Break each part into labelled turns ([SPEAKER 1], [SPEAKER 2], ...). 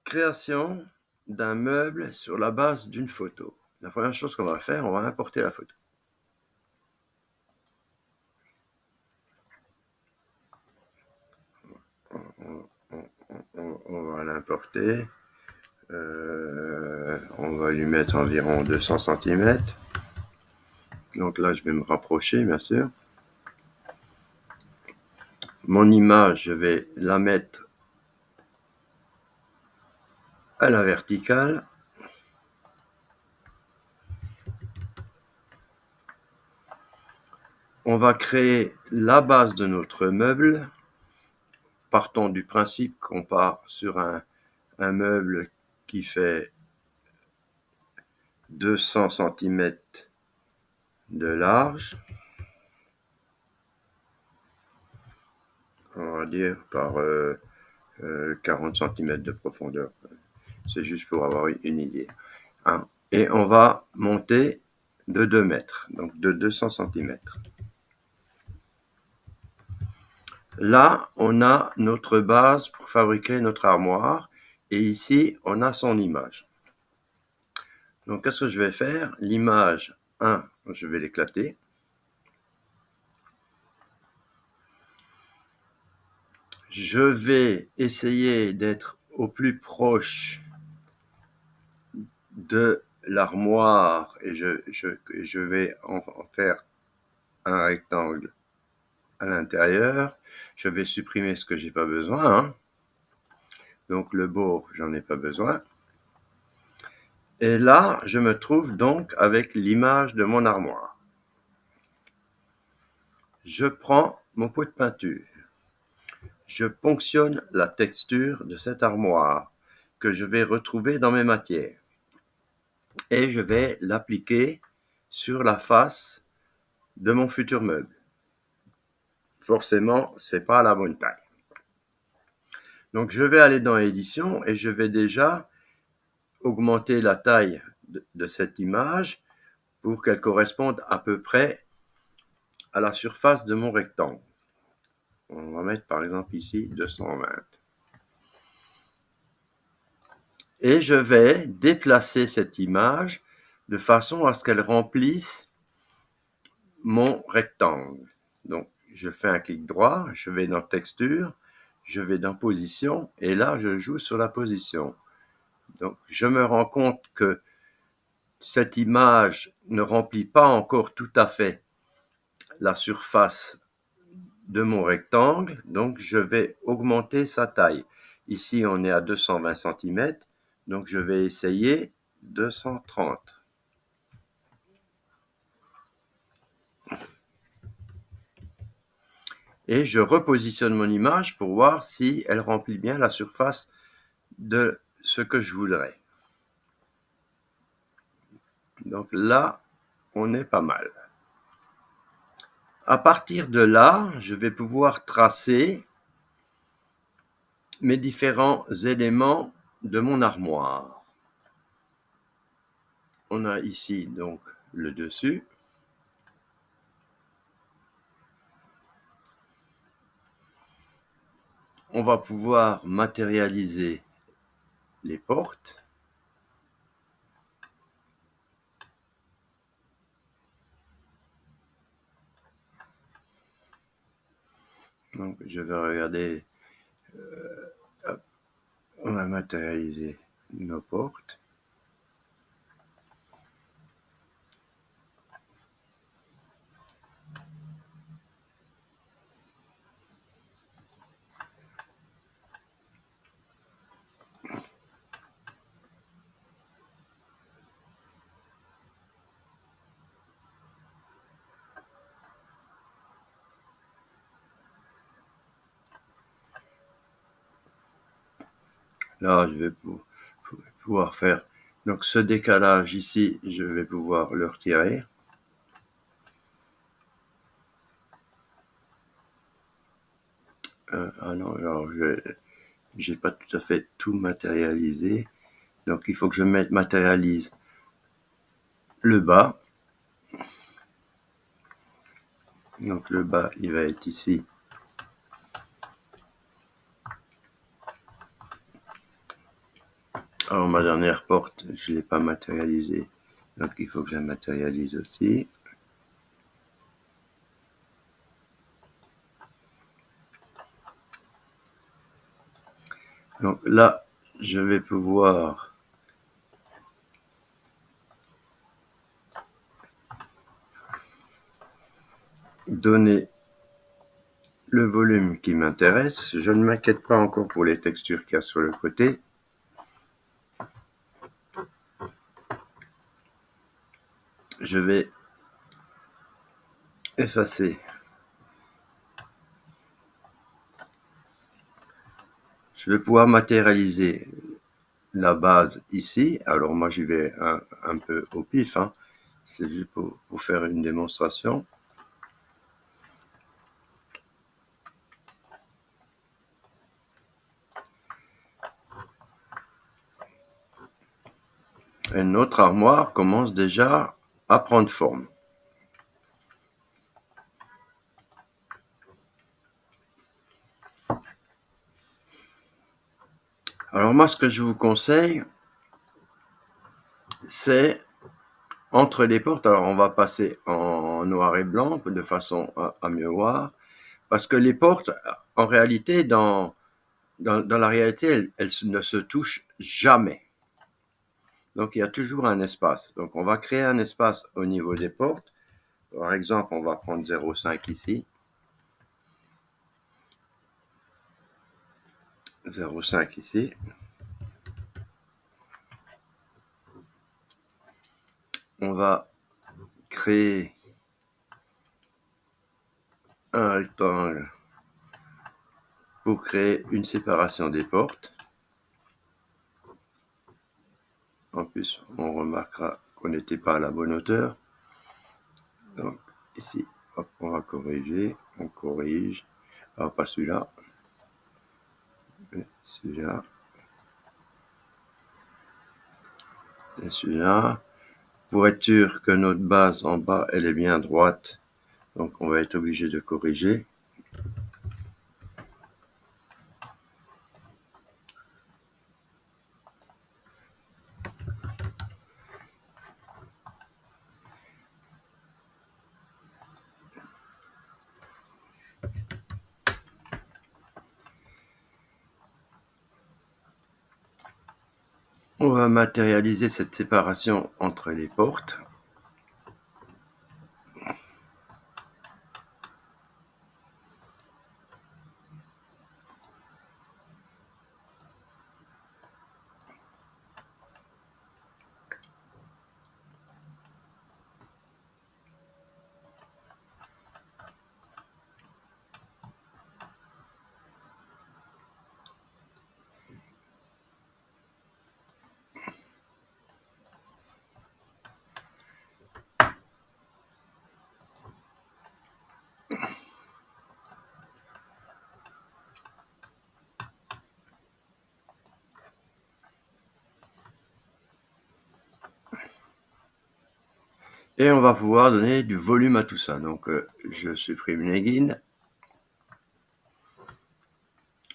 [SPEAKER 1] Création d'un meuble sur la base d'une photo. La première chose qu'on va faire, on va importer la photo. On va l'importer. On va lui mettre environ 200 cm. Donc là, je vais me rapprocher, bien sûr. Mon image, je vais la mettre à la verticale. On va créer la base de notre meuble. Partons du principe qu'on part sur un meuble qui fait 200 cm de large. On va dire par 40 cm de profondeur. C'est juste pour avoir une idée. Hein. Et on va monter de 2 mètres, donc de 200 cm. Là, on a notre base pour fabriquer notre armoire. Et ici, on a son image. Donc, qu'est-ce que je vais faire? L'image 1, je vais l'éclater. Je vais essayer d'être au plus proche de l'armoire et je vais en faire un rectangle à l'intérieur. Je vais supprimer ce que j'ai pas besoin. Hein. Donc le bord, j'en ai pas besoin. Et là, je me trouve donc avec l'image de mon armoire. Je prends mon pot de peinture. Je ponctionne la texture de cette armoire que je vais retrouver dans mes matières. Et je vais l'appliquer sur la face de mon futur meuble. Forcément, c'est pas à la bonne taille. Donc, je vais aller dans édition et je vais déjà augmenter la taille de cette image pour qu'elle corresponde à peu près à la surface de mon rectangle. On va mettre par exemple ici 220. Et je vais déplacer cette image de façon à ce qu'elle remplisse mon rectangle. Donc, je fais un clic droit, je vais dans texture, je vais dans position et là, je joue sur la position. Donc, je me rends compte que cette image ne remplit pas encore tout à fait la surface de mon rectangle, donc je vais augmenter sa taille. Ici, on est à 220 cm, donc je vais essayer 230. Et je repositionne mon image pour voir si elle remplit bien la surface de ce que je voudrais. Donc là, on est pas mal. À partir de là, je vais pouvoir tracer mes différents éléments de mon armoire. On a ici donc le dessus. On va pouvoir matérialiser les portes. Donc je vais regarder, on va matérialiser nos portes. Là, je vais pouvoir faire donc ce décalage ici, je vais pouvoir le retirer. Ah non, alors j'ai pas tout à fait tout matérialisé. Donc il faut que je matérialise le bas. Donc le bas, il va être ici. Alors ma dernière porte, je ne l'ai pas matérialisée, donc il faut que je la matérialise aussi. Donc là, je vais pouvoir donner le volume qui m'intéresse. Je ne m'inquiète pas encore pour les textures qu'il y a sur le côté. Je vais effacer. Je vais pouvoir matérialiser la base ici. Alors moi j'y vais un peu au pif, hein. C'est juste pour faire une démonstration. Et notre armoire commence déjà à prendre forme. Alors moi, ce que je vous conseille, c'est entre les portes. Alors on va passer en noir et blanc de façon à mieux voir, parce que les portes, en réalité, dans la réalité, elles ne se touchent jamais. Donc il y a toujours un espace. Donc on va créer un espace au niveau des portes. Par exemple, on va prendre 0,5 ici. 0,5 ici. On va créer un rectangle pour créer une séparation des portes. En plus, on remarquera qu'on n'était pas à la bonne hauteur. Donc ici, hop, on va corriger, on corrige. Alors pas celui-là, mais celui-là. Et celui-là. Pour être sûr que notre base en bas, elle est bien droite, donc on va être obligé de corriger. On va matérialiser cette séparation entre les portes. Et on va pouvoir donner du volume à tout ça. Donc je supprime les guides.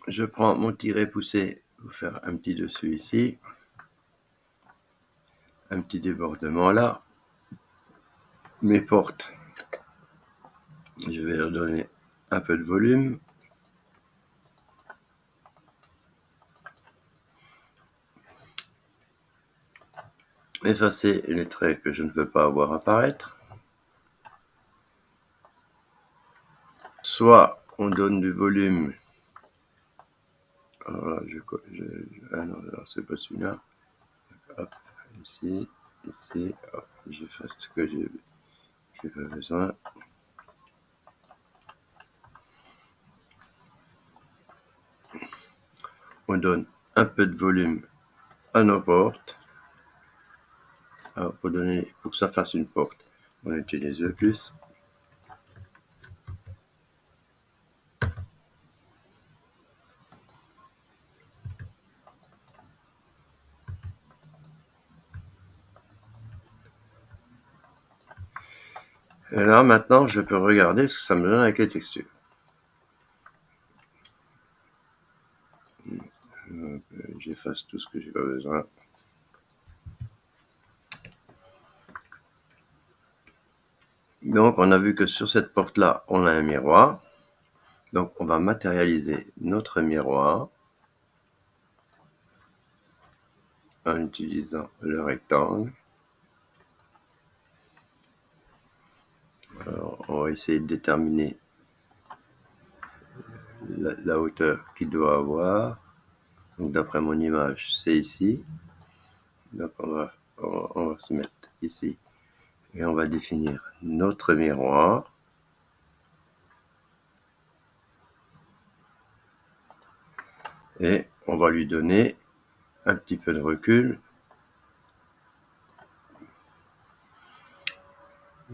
[SPEAKER 1] Je prends mon tiret poussé pour faire un petit dessus ici. Un petit débordement là. Mes portes, je vais leur donner un peu de volume. Effacer les traits que je ne veux pas avoir apparaître. Soit on donne du volume. Alors là, ah non, c'est pas celui-là. Hop, ici, ici, hop, je fasse ce que j'ai pas besoin. On donne un peu de volume à nos portes. Alors pour que ça fasse une porte, on utilise le plus. Et là, maintenant, je peux regarder ce que ça me donne avec les textures. J'efface tout ce que j'ai pas besoin. Donc, on a vu que sur cette porte-là, on a un miroir. Donc, on va matérialiser notre miroir en utilisant le rectangle. Alors, on va essayer de déterminer la hauteur qu'il doit avoir. Donc, d'après mon image, c'est ici. Donc, on va se mettre ici et on va définir notre miroir. Et on va lui donner un petit peu de recul.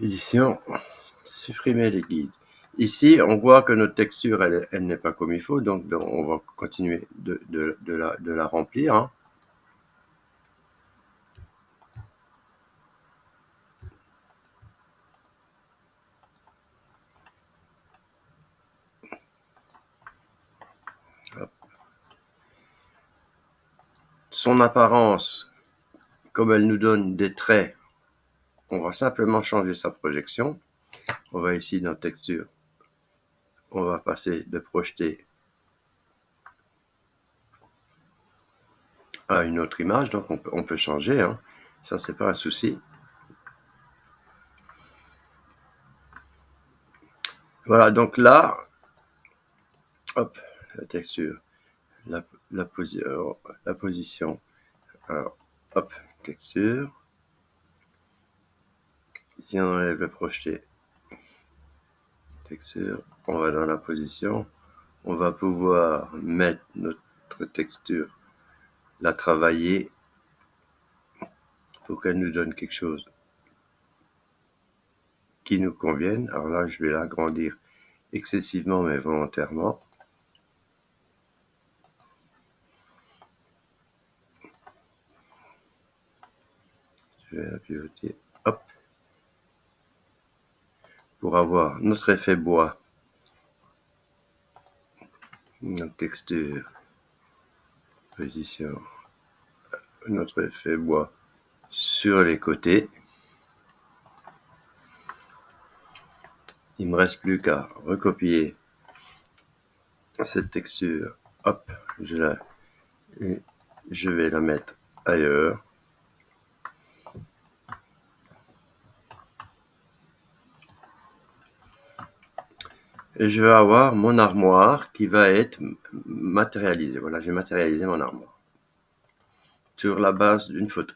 [SPEAKER 1] Édition, supprimer les guides. Ici, on voit que notre texture, elle n'est pas comme il faut, donc on va continuer de la remplir. Hein. Son apparence, comme elle nous donne des traits, on va simplement changer sa projection. On va ici dans texture, on va passer de projeter à une autre image, donc on peut changer, hein. Ça c'est pas un souci. Voilà, donc là, hop, la texture, la position, alors, hop, texture. Si on enlève le projeté, texture, on va dans la position, on va pouvoir mettre notre texture, la travailler pour qu'elle nous donne quelque chose qui nous convienne. Alors là, je vais l'agrandir excessivement, mais volontairement. Je vais la pivoter, hop, pour avoir notre effet bois, notre texture, position, notre effet bois sur les côtés. Il me reste plus qu'à recopier cette texture, hop, et je vais la mettre ailleurs. Et je vais avoir mon armoire qui va être matérialisée. Voilà, j'ai matérialisé mon armoire sur la base d'une photo.